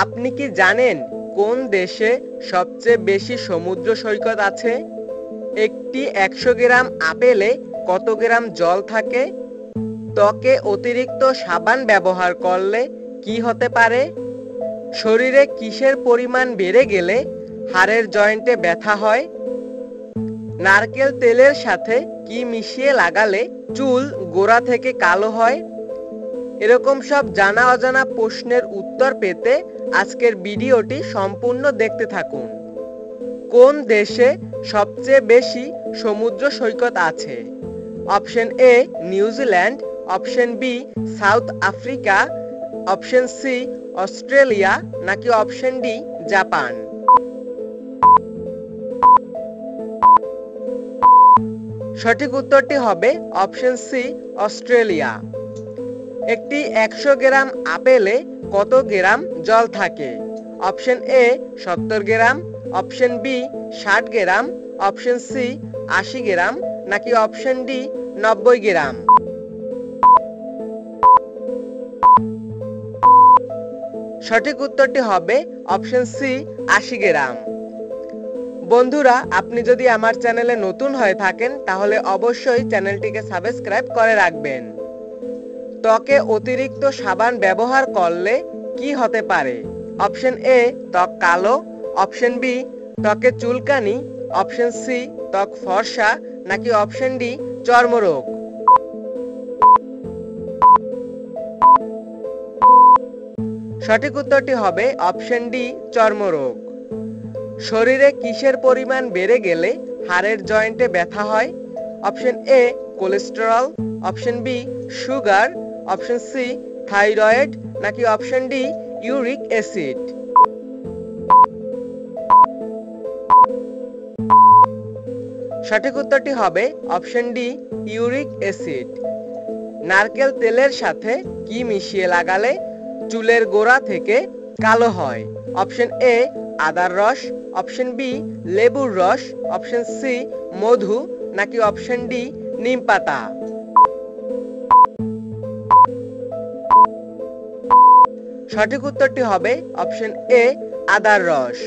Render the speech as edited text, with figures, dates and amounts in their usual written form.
আপনি কি জানেন কোন দেশে সবচেয়ে বেশি সমুদ্র সৈকত আছে? একটি ১০০ গ্রাম আপেলে কত গ্রাম জল থাকে? ত্বকে অতিরিক্ত সাবান ব্যবহার করলে কি হতে পারে? শরীরে কিসের পরিমাণ বেড়ে গেলে হাড়ের জয়েন্টে ব্যথা হয়? নারকেল তেলের সাথে কি মিশিয়ে লাগালে চুল গোড়া থেকে কালো হয়? এরকম সব জানা অজানা প্রশ্নের উত্তর পেতে আজকের ভিডিওটি সম্পূর্ণ দেখতে থাকুন। কোন দেশে সবচেয়ে বেশি সমুদ্র সৈকত আছে? Option A New Zealand, option B South Africa, option C Australia নাকি অপশন ডি জাপান? সঠিক উত্তরটি হবে অপশন সি অস্ট্রেলিয়া। একটি ১০০ গ্রাম আপেলে কত গ্রাম জল থাকে? Option A ৭০ gram, option B ৬০ gram, option C ৮০ gram নাকি অপশন ডি ৯০ গ্রাম? সঠিক উত্তরটি হবে অপশন সি ৮০ গ্রাম। বন্ধুরা, আপনি যদি আমার চ্যানেলে নতুন হয়ে থাকেন তাহলে অবশ্যই চ্যানেলটিকে সাবস্ক্রাইব করে রাখবেন। ত্বকে অতিরিক্ত সাবান ব্যবহার করলে কি হতে পারে? অপশন এ ত্বক কালো, অপশন বি ত্বকে চুলকানি, অপশন সি ত্বক ফর্সা নাকি অপশন ডি চর্মরোগ? সঠিক উত্তরটি হবে অপশন ডি চর্মরোগ। শরীরে কিসের পরিমাণ বেড়ে গেলে হাড়ের জয়েন্টে ব্যথা হয়? Option A cholesterol, option B sugar, option C thyroid নাকি অপশন ডি ইউরিক অ্যাসিড? সঠিক উত্তরটি হবে অপশন ডি ইউরিক অ্যাসিড। নারকেল তেলের সাথে কি মিশিয়ে লাগালে চুলের গোড়া থেকে কালো হয়? অপশন এ আদার রস, অপশন বি লেবুর রস, অপশন সি মধু নাকি অপশন ডি নিম পাতা? সঠিক উত্তরটি হবে অপশন এ আদার রস।